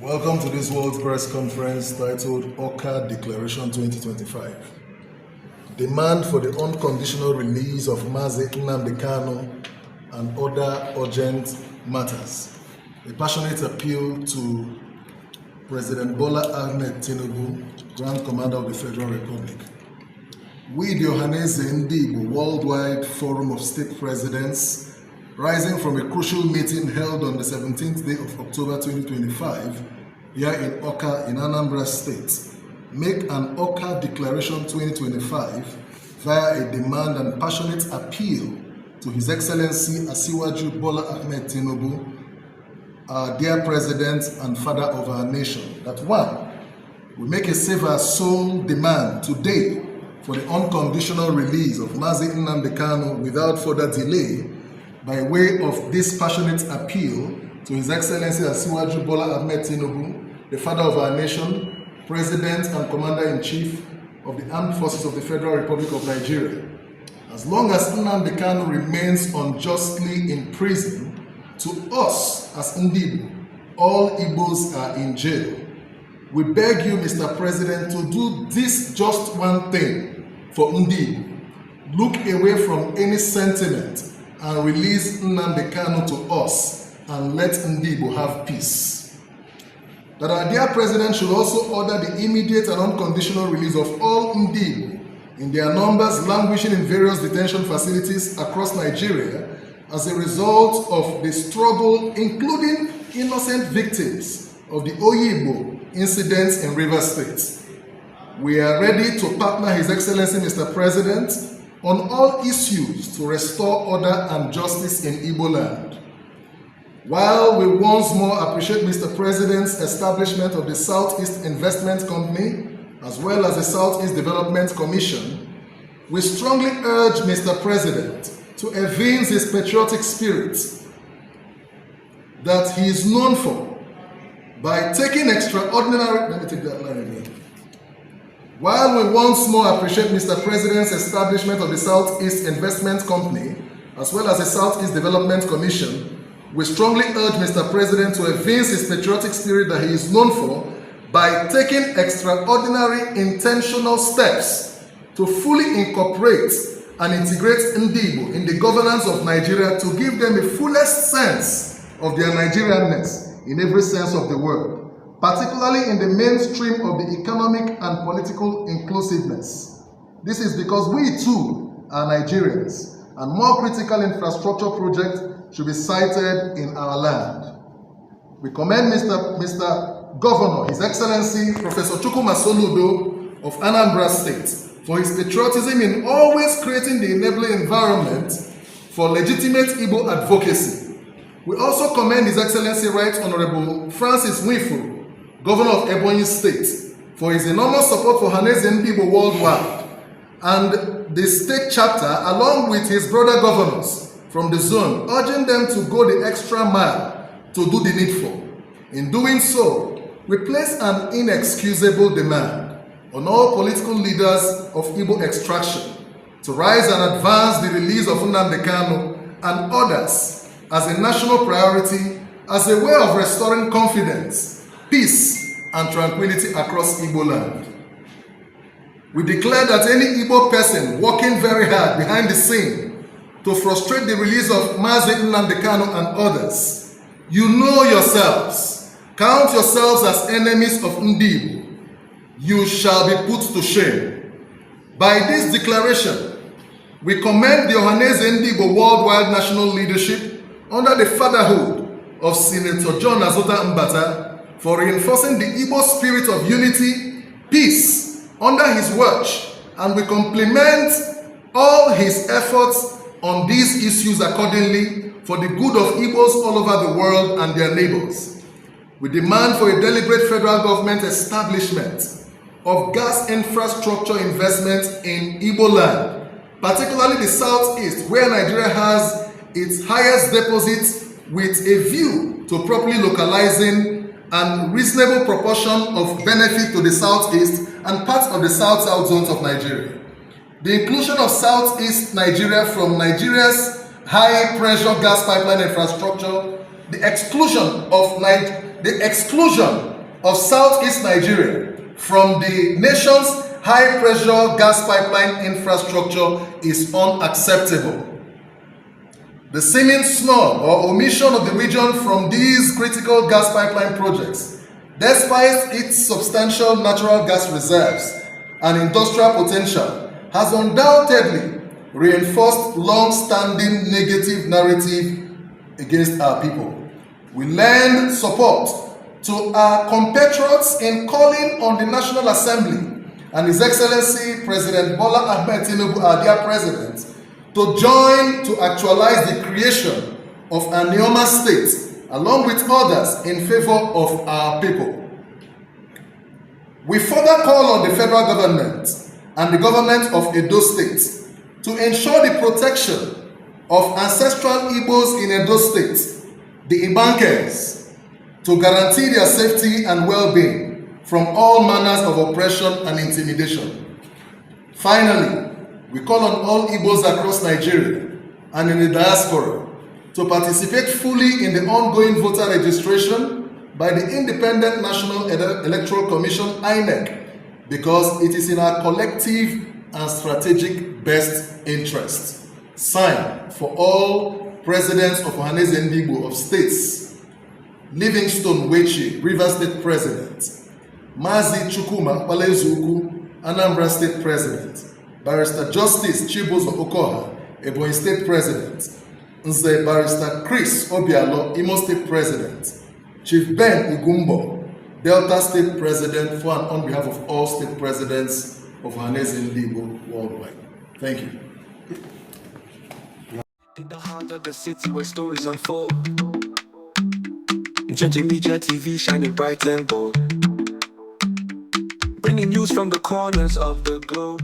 Welcome to this World Press Conference titled Awka Declaration 2025. Demand for the unconditional release of Mazi Nnamdi Kanu and other urgent matters. A passionate appeal to President Bola Ahmed Tinubu, Grand Commander of the Federal Republic. We, the Ohaneze Ndigbo Worldwide Forum of State Presidents, rising from a crucial meeting held on the 17th day of October 2025 here in Awka in Anambra State, make an Awka Declaration 2025 via a demand and passionate appeal to His Excellency Asiwaju Bola Ahmed Tinubu, our dear President and Father of our nation, that one, we make a save-our-soul demand today for the unconditional release of Mazi Nnamdi Kanu without further delay, by way of this passionate appeal to His Excellency Asiwaju Bola Ahmed Tinubu, the Father of our nation, President and Commander-in-Chief of the Armed Forces of the Federal Republic of Nigeria. As long as Nnamdi Kanu remains unjustly in prison, to us as Ndigbo, all Igbos are in jail. We beg you, Mr. President, to do this just one thing for Ndigbo. Look away from any sentiment and release Nnamdi Kanu to us and let Ndigbo have peace. That our dear President should also order the immediate and unconditional release of all Ndigbo in their numbers languishing in various detention facilities across Nigeria as a result of the struggle, including innocent victims of the Oyibo incidents in Rivers State. We are ready to partner His Excellency Mr. President on all issues to restore order and justice in Igbo land. While we once more appreciate Mr. President's establishment of the Southeast Investment Company as well as the Southeast Development Commission, we strongly urge Mr. President to evince his patriotic spirit that he is known for by taking extraordinary... Let me take that line again. While we once more appreciate Mr. President's establishment of the Southeast Investment Company as well as the Southeast Development Commission, we strongly urge Mr. President to evince his patriotic spirit that he is known for by taking extraordinary intentional steps to fully incorporate and integrate Ndigbo in the governance of Nigeria to give them the fullest sense of their Nigerianness in every sense of the word, particularly in the mainstream of the economic and political inclusiveness. This is because we too are Nigerians, and more critical infrastructure projects should be sited in our land. We commend Mr. Governor, His Excellency Professor Chukwuma Soludo of Anambra State, for his patriotism in always creating the enabling environment for legitimate Igbo advocacy. We also commend His Excellency Right Honorable Francis Nwifuru, Governor of Ebonyi State, for his enormous support for Ohaneze Ndigbo Worldwide, and the state chapter, along with his brother governors from the zone, urging them to go the extra mile to do the needful. In doing so, we place an inexcusable demand on all political leaders of Igbo extraction to rise and advance the release of Nnamdi Kanu and others as a national priority, as a way of restoring confidence, peace, and tranquility across Igbo land. We declare that any Igbo person working very hard behind the scene to frustrate the release of Mazi Nnamdi Kanu and others, you know yourselves, count yourselves as enemies of Ndigbo. You shall be put to shame. By this declaration, we commend the Ohaneze Ndigbo Worldwide National Leadership under the fatherhood of Senator John Azota Mbata for reinforcing the Igbo spirit of unity, peace under his watch, and we compliment all his efforts on these issues accordingly for the good of Igbos all over the world and their neighbors. We demand for a deliberate federal government establishment of gas infrastructure investment in Igbo land, particularly the Southeast, where Nigeria has its highest deposits, with a view to properly localizing and reasonable proportion of benefit to the Southeast and parts of the South-South zones of Nigeria. The inclusion of Southeast Nigeria from Nigeria's high-pressure gas pipeline infrastructure, the exclusion of the exclusion of Southeast Nigeria from the nation's high-pressure gas pipeline infrastructure is unacceptable. The seeming snub or omission of the region from these critical gas pipeline projects, despite its substantial natural gas reserves and industrial potential, has undoubtedly reinforced long-standing negative narrative against our people. We lend support to our compatriots in calling on the National Assembly and His Excellency President Bola Ahmed Tinubu, our dear President, to join to actualize the creation of a Neoma state, along with others, in favor of our people. We further call on the federal government and the government of Edo State to ensure the protection of ancestral Igbos in Edo State, the Ibankers, to guarantee their safety and well-being from all manners of oppression and intimidation. Finally, we call on all Igbos across Nigeria and in the diaspora to participate fully in the ongoing voter registration by the Independent National Electoral Commission, INEC, because it is in our collective and strategic best interest. Signed for all presidents of Ohaneze Ndigbo of states: Livingstone Wechi, Rivers State President; Mazi Chukwuma Palezuku, Anambra State President; Barrister Justice Chibuzo Okoha, Ebonyi State President; Nze Barrister Chris Obialo, Imo State President; Chief Ben Igumbo, Delta State President, for and on behalf of all state presidents of Ohaneze Ndigbo worldwide. Thank you. In the heart of the city where stories unfold, Changing Media TV shining bright and bold, bringing news from the corners of the globe.